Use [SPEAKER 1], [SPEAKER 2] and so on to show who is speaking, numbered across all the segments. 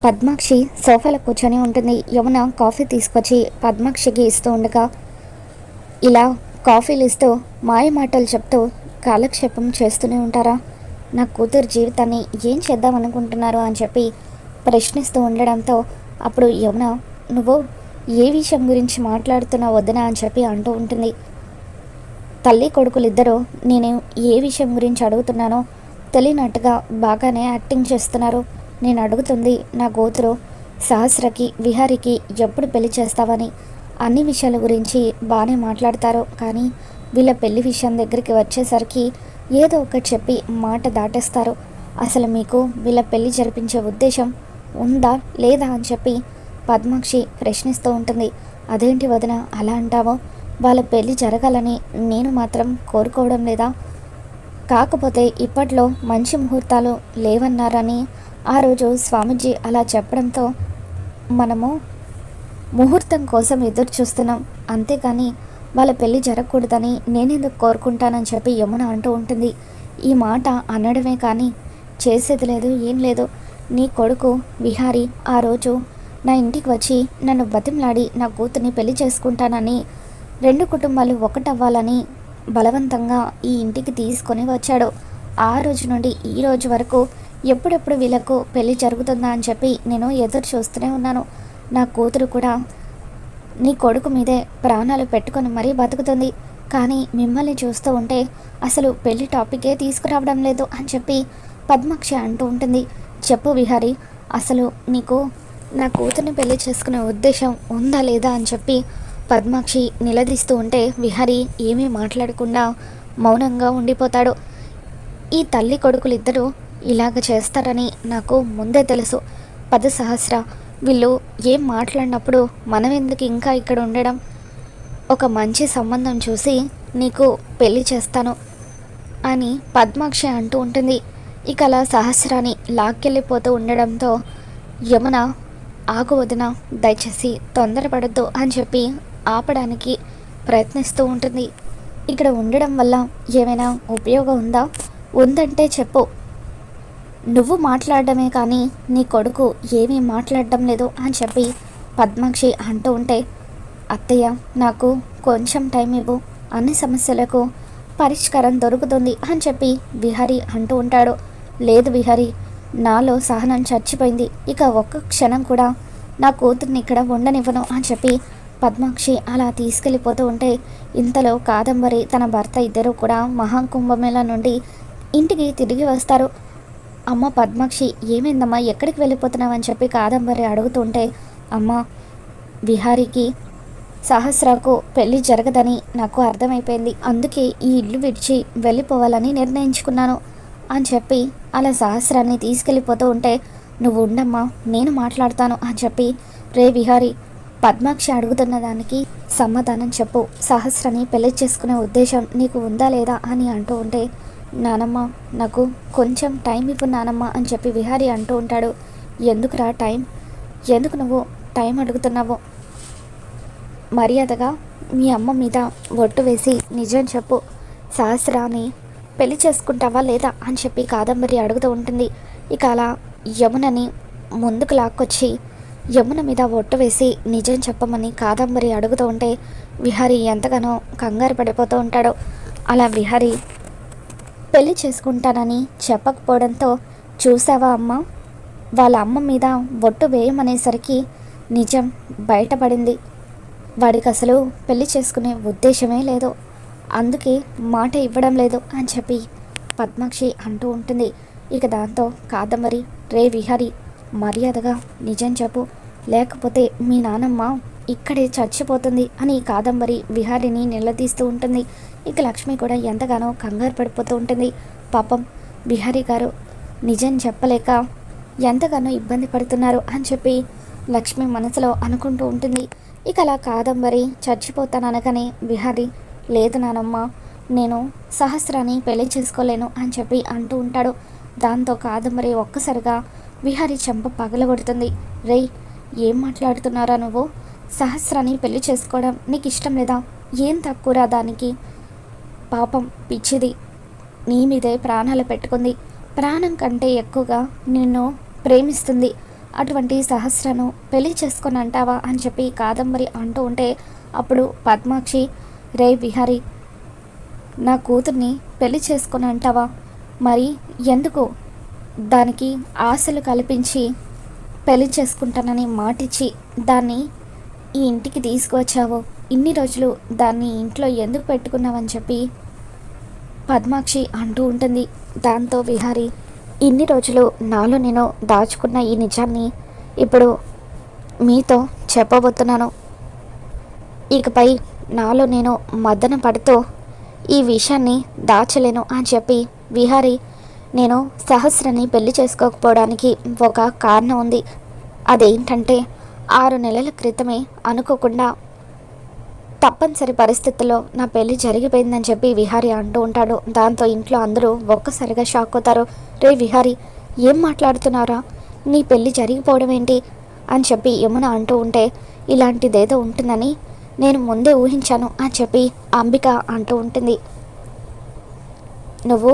[SPEAKER 1] పద్మాక్షి సోఫాలో కూర్చొని ఉంటుంది. యమున కాఫీ తీసుకొచ్చి పద్మాక్షికి ఇస్తూ ఉండగా ఇలా కాఫీలు ఇస్తూ మాయ మాటలు చెప్తూ కాలక్షేపం చేస్తూనే ఉంటారా? నా కూతురు జీవితాన్ని ఏం చేద్దాం అనుకుంటున్నారు అని చెప్పి ప్రశ్నిస్తూ ఉండడంతో అప్పుడు యమున, నువ్వు ఏ విషయం గురించి మాట్లాడుతున్నా వద్దునా అని చెప్పి అంటూ ఉంటుంది. తల్లి కొడుకులిద్దరూ నేను ఏ విషయం గురించి అడుగుతున్నానో తెలియనట్టుగా బాగానే యాక్టింగ్ చేస్తున్నారు. నేను అడుగుతుంది నా కూతురు సహస్రకి విహారికి ఎప్పుడు పెళ్లి చేస్తావని. అన్ని విషయాల గురించి బాగానే మాట్లాడతారు, కానీ వీళ్ళ పెళ్లి విషయం దగ్గరికి వచ్చేసరికి ఏదో ఒకటి చెప్పి మాట దాటేస్తారు. అసలు మీకు వీళ్ళ పెళ్లి జరిపించే ఉద్దేశం ఉందా లేదా అని చెప్పి పద్మాక్షి ప్రశ్నిస్తూ ఉంటుంది. అదేంటి వదిన అలా అంటావో? వాళ్ళ పెళ్లి జరగాలని నేను మాత్రం కోరుకోవడం లేదా? కాకపోతే ఇప్పట్లో మంచి ముహూర్తాలు లేవన్నారని ఆ రోజు స్వామీజీ అలా చెప్పడంతో మనము ముహూర్తం కోసం ఎదురు చూస్తున్నాం, అంతేకాని వాళ్ళ పెళ్ళి జరగకూడదని నేనెందుకు కోరుకుంటానని చెప్పి యమున అంటూ ఉంటుంది. ఈ మాట అనడమే కానీ చేసేది లేదు, ఏం లేదు. నీ కొడుకు విహారి ఆ రోజు నా ఇంటికి వచ్చి నన్ను బతిమలాడి నా కూతుర్ని పెళ్లి చేసుకుంటానని, రెండు కుటుంబాలు ఒకటవ్వాలని బలవంతంగా ఈ ఇంటికి తీసుకొని వచ్చాడు. ఆ రోజు నుండి ఈ రోజు వరకు ఎప్పుడెప్పుడు వీళ్ళకు పెళ్ళి జరుగుతుందా అని చెప్పి నేను ఎదురు చూస్తూనే ఉన్నాను. నా కూతురు కూడా నీ కొడుకు మీదే ప్రాణాలు పెట్టుకొని మరీ బతుకుతుంది, కానీ మిమ్మల్ని చూస్తూ ఉంటే అసలు పెళ్లి టాపికే తీసుకురావడం లేదు అని చెప్పి పద్మాక్షి అంటూ ఉంటుంది. చెప్పు విహారి, అసలు నీకు నా కూతుర్ని పెళ్లి చేసుకునే ఉద్దేశం ఉందా లేదా అని చెప్పి పద్మాక్షి నిలదీస్తూ ఉంటే విహారి ఏమీ మాట్లాడకుండా మౌనంగా ఉండిపోతాడు. ఈ తల్లి కొడుకులిద్దరూ ఇలాగ చేస్తారని నాకు ముందే తెలుసు. 10 సహస్ర వీళ్ళు ఏం మాట్లాడినప్పుడు మనం ఎందుకు ఇంకా ఇక్కడ ఉండడం? ఒక మంచి సంబంధం చూసి నీకు పెళ్లి చేస్తాను అని పద్మాక్షి అంటూ ఉంటుంది. ఇక అలా సహస్రాన్ని లాక్కెళ్ళిపోతూ ఉండడంతో యమున, ఆగు వదిన, దయచేసి తొందరపడద్దు అని చెప్పి ఆపడానికి ప్రయత్నిస్తూ ఉంటుంది. ఇక్కడ ఉండడం వల్ల ఏమైనా ఉపయోగం ఉందా? ఉందంటే చెప్పు. నువ్వు మాట్లాడడమే కానీ నీ కొడుకు ఏమీ మాట్లాడడం లేదు అని చెప్పి పద్మాక్షి అంటూ ఉంటే, అత్తయ్య నాకు కొంచెం టైం ఇవ్వు, అన్ని సమస్యలకు పరిష్కారం దొరుకుతుంది అని చెప్పి విహారి అంటూ ఉంటాడు. లేదు విహారి, నాలో సహనం చచ్చిపోయింది, ఇక ఒక్క క్షణం కూడా నా కూతుర్ని ఇక్కడ ఉండనివ్వను అని చెప్పి పద్మాక్షి అలా తీసుకెళ్ళిపోతూ ఉంటే ఇంతలో కాదంబరి తన భర్త ఇద్దరు కూడా మహాకుంభమేళ నుండి ఇంటికి తిరిగి వస్తారు. అమ్మ పద్మాక్షి, ఏమైందమ్మా, ఎక్కడికి వెళ్ళిపోతున్నావు అని చెప్పి కాదంబరి అడుగుతుంటే, అమ్మ విహారికి సహస్రకు పెళ్ళి జరగదని నాకు అర్థమైపోయింది, అందుకే ఈ ఇల్లు విడిచి వెళ్ళిపోవాలని నిర్ణయించుకున్నాను అని చెప్పి అలా సహస్రాన్ని తీసుకెళ్ళిపోతూ ఉంటే, నువ్వు ఉండమ్మా నేను మాట్లాడతాను అని చెప్పి, రే విహారి, పద్మాక్షి అడుగుతున్న దానికి సమాధానం చెప్పు, సహస్రని పెళ్లి చేసుకునే ఉద్దేశం నీకు ఉందా లేదా అని అంటూ ఉంటే, నానమ్మ నాకు కొంచెం టైం ఇవ్వు నానమ్మ అని చెప్పి విహారి అంటూ ఉంటాడు. ఎందుకురా టైం? ఎందుకు నువ్వు టైం అడుగుతున్నావు? మర్యాదగా మీ అమ్మ మీద ఒట్టు వేసి నిజం చెప్పు, సహస్రాన్ని పెళ్లి చేసుకుంటావా లేదా అని చెప్పి కాదంబరి అడుగుతూ ఉంటుంది. ఇక అలా యమునని ముందుకు లాక్కొచ్చి యమున మీద ఒట్టు వేసి నిజం చెప్పమని కాదంబరి అడుగుతూ ఉంటే విహారి ఎంతగానో కంగారు పడిపోతూ ఉంటాడు. అలా విహారి పెళ్లి చేసుకుంటానని చెప్పకపోవడంతో, చూసావా అమ్మ, వాళ్ళ అమ్మ మీద ఒట్టు వేయమనేసరికి నిజం బయటపడింది. వాడికి అసలు పెళ్లి చేసుకునే ఉద్దేశమే లేదు, అందుకే మాట ఇవ్వడం లేదు అని చెప్పి పద్మాక్షి అంటూ ఉంటుంది. ఇక దాంతో కాదంబరి, రే విహారి, మర్యాదగా నిజం చెప్పు, లేకపోతే మీ నానమ్మ ఇక్కడే చచ్చిపోతుంది అని కాదంబరి విహారిని నిలదీస్తూ ఉంటుంది. ఇక లక్ష్మి కూడా ఎంతగానో కంగారు పడిపోతూ ఉంటుంది. పాపం విహారి గారు నిజం చెప్పలేక ఎంతగానో ఇబ్బంది పడుతున్నారు అని చెప్పి లక్ష్మి మనసులో అనుకుంటూ ఉంటుంది. ఇక అలా కాదంబరి చచ్చిపోతాననగానే విహారి, లేదు నానమ్మ, నేను సహస్రాన్ని పెళ్లి చేసుకోలేను అని చెప్పి అంటూ ఉంటాడు. దాంతో కాదంబరి ఒక్కసారిగా విహారి చెంప పగలగొడుతుంది. రేయ్, ఏం మాట్లాడుతున్నారా నువ్వు? సహస్రాన్ని పెళ్లి చేసుకోవడం నీకు ఇష్టం లేదా? ఏం తక్కువరా దానికి? పాపం పిచ్చిది, నీ మీదే ప్రాణాలు పెట్టుకుంది, ప్రాణం కంటే ఎక్కువగా నిన్ను ప్రేమిస్తుంది, అటువంటి సహస్రను పెళ్లి చేసుకొని అంటావా అని చెప్పి కాదంబరి అంటూ ఉంటే అప్పుడు పద్మాక్షి, రే విహారీ, నా కూతుర్ని పెళ్లి చేసుకొని అంటావా? మరి ఎందుకు దానికి ఆశలు కల్పించి పెళ్లి చేసుకుంటానని మాటిచ్చి దాన్ని ఈ ఇంటికి తీసుకువచ్చావు? ఇన్ని రోజులు దాన్ని ఇంట్లో ఎందుకు పెట్టుకున్నావని చెప్పి పద్మాక్షి అంటూ ఉంటుంది. దాంతో విహారీ, ఇన్ని రోజులు నాలో నేను దాచుకున్న ఈ నిజాన్ని ఇప్పుడు మీతో చెప్పబోతున్నాను. ఇకపై నాలో నేను మదన పడుతూ ఈ విషయాన్ని దాచలేను అని చెప్పి విహారీ, నేను సహస్రని పెళ్లి చేసుకోకపోవడానికి ఒక కారణం ఉంది. అదేంటంటే 6 నెలల క్రితమే అనుకోకుండా తప్పనిసరి పరిస్థితుల్లో నా పెళ్లి జరిగిపోయిందని చెప్పి విహారీ అంటూ ఉంటాడు. దాంతో ఇంట్లో అందరూ ఒక్కసారిగా షాక్ అవుతారు. రే విహారీ, ఏం మాట్లాడుతున్నారా? నీ పెళ్లి జరిగిపోవడం ఏంటి అని చెప్పి యమున అంటూ ఉంటే, ఇలాంటిదేదో ఉంటుందని నేను ముందే ఊహించాను అని చెప్పి అంబిక అంటూ ఉంటుంది. నువ్వు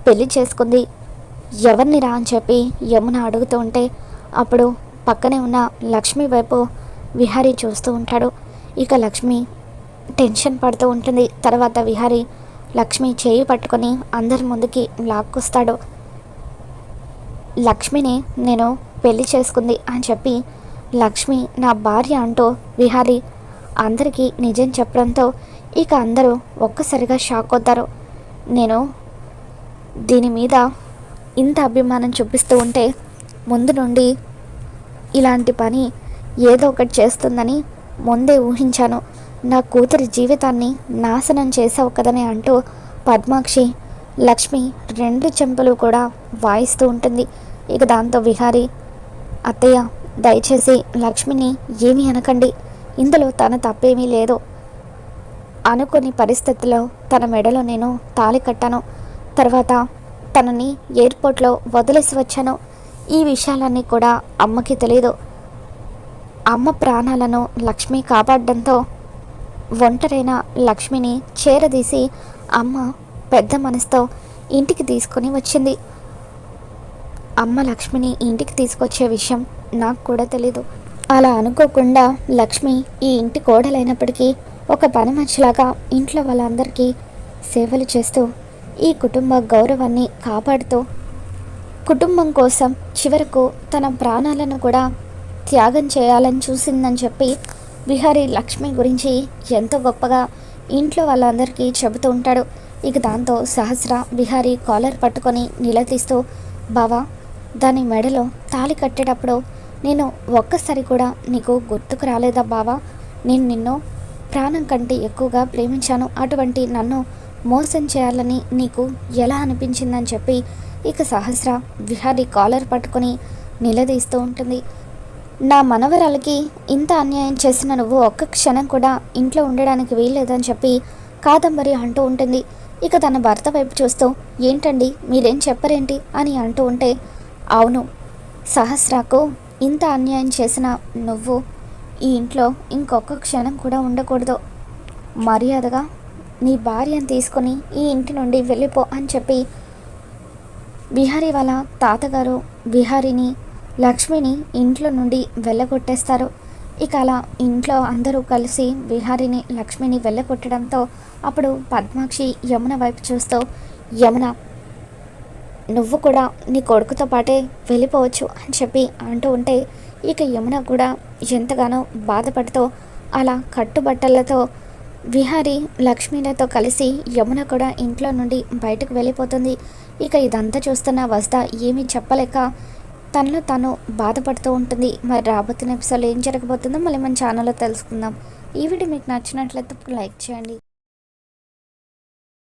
[SPEAKER 1] పెళ్లి చేసుకుంది ఎవరినిరా అని చెప్పి యమున అడుగుతూ ఉంటే అప్పుడు పక్కనే ఉన్న లక్ష్మి వైపు విహారీ చూస్తూ ఉంటాడు. ఇక లక్ష్మి టెన్షన్ పడుతూ ఉంటుంది. తర్వాత విహారీ లక్ష్మి చేయి పట్టుకొని అందరి ముందుకి లాక్కొస్తాడు. లక్ష్మిని నేను పెళ్లి చేసుకుంది అని చెప్పి లక్ష్మి నా భార్య అంటూ విహారీ అందరికీ నిజం చెప్పడంతో ఇక అందరూ ఒక్కసారిగా షాక్ అవుతారు. నేను దీని మీద ఇంత అభిమానం చూపిస్తూ ఉంటే ముందు నుండి ఇలాంటి పని ఏదో ఒకటి చేస్తుందని ముందే ఊహించాను. నా కూతురి జీవితాన్ని నాశనం చేసావు కదని అంటూ పద్మాక్షి లక్ష్మి 2 చెంపలు కూడా వాయిస్తూ ఉంటుంది. ఇక దాంతో విహారీ, అత్తయ్య దయచేసి లక్ష్మిని ఏమీ అనకండి, ఇందులో తన తప్పేమీ లేదు. అనుకోని పరిస్థితుల్లో తన మెడలో నేను తాళి కట్టాను. తర్వాత తనని ఎయిర్పోర్ట్లో వదిలేసి వచ్చాను. ఈ విషయాలన్నీ కూడా అమ్మకి తెలియదు. అమ్మ ప్రాణాలను లక్ష్మి కాపాడడంతో ఒంటరైన లక్ష్మిని చేరదీసి అమ్మ పెద్ద మనసుతో ఇంటికి తీసుకొని వచ్చింది. అమ్మ లక్ష్మిని ఇంటికి తీసుకొచ్చే విషయం నాకు కూడా తెలీదు. అలా అనుకోకుండా లక్ష్మి ఈ ఇంటి కోడలైనప్పటికీ ఒక పని మనిషిలాగా ఇంట్లో వాళ్ళందరికీ సేవలు చేస్తూ ఈ కుటుంబ గౌరవాన్ని కాపాడుతూ కుటుంబం కోసం చివరకు తన ప్రాణాలను కూడా త్యాగం చేయాలని చూసిందని చెప్పి విహారీ లక్ష్మి గురించి ఎంతో గొప్పగా ఇంట్లో వాళ్ళందరికీ చెబుతూ ఉంటాడు. ఇక దాంతో సహస్ర విహారీ కాలర్ పట్టుకొని నిలదీస్తూ, బావా, దాని మెడలో తాళి కట్టేటప్పుడు నేను ఒక్కసారి కూడా నీకు గుర్తుకు రాలేదా బావా? నేను నిన్ను ప్రాణం కంటే ఎక్కువగా ప్రేమించాను. అటువంటి నన్ను మోసం చేయాలని నీకు ఎలా అనిపించిందని చెప్పి ఇక సహస్ర విహారీ కాలర్ పట్టుకొని నిలదీస్తూ ఉంటుంది. నా మనవరాలకి ఇంత అన్యాయం చేసిన నువ్వు ఒక్క క్షణం కూడా ఇంట్లో ఉండడానికి వీల్లేదని చెప్పి కాదంబరి అంటూ ఉంటుంది. ఇక తన భర్త వైపు చూస్తూ, ఏంటండి మీరేం చెప్పరేంటి అని అంటూ ఉంటే, అవును, సహస్రకు ఇంత అన్యాయం చేసిన నువ్వు ఈ ఇంట్లో ఇంకొక క్షణం కూడా ఉండకూడదు. మర్యాదగా నీ భార్యను తీసుకొని ఈ ఇంటి నుండి వెళ్ళిపో అని చెప్పి విహారీ వాళ్ళ తాతగారు విహారీని లక్ష్మిని ఇంట్లో నుండి వెళ్ళగొట్టేస్తారు. ఇక అలా ఇంట్లో అందరూ కలిసి విహారీని లక్ష్మిని వెళ్ళగొట్టడంతో అప్పుడు పద్మాక్షి యమున వైపు చూస్తూ, యమున, నువ్వు కూడా నీ కొడుకుతో పాటే వెళ్ళిపోవచ్చు అని చెప్పి అంటూ ఉంటే ఇక యమున కూడా ఎంతగానో బాధపడుతూ అలా కట్టుబట్టలతో విహారీ లక్ష్మీలతో కలిసి యమున కూడా ఇంట్లో నుండి బయటకు వెళ్ళిపోతుంది. ఇక ఇదంతా చూస్తున్న వస్తా ఏమీ చెప్పలేక తనలో తను బాధపడుతూ ఉంటుంది. మరి రాబోతున్న ఎపిసోడ్లో ఏం జరగబోతుందో మళ్ళీ మన ఛానల్లో తెలుసుకుందాం. ఈ వీడియో మీకు నచ్చినట్లయితే లైక్ చేయండి.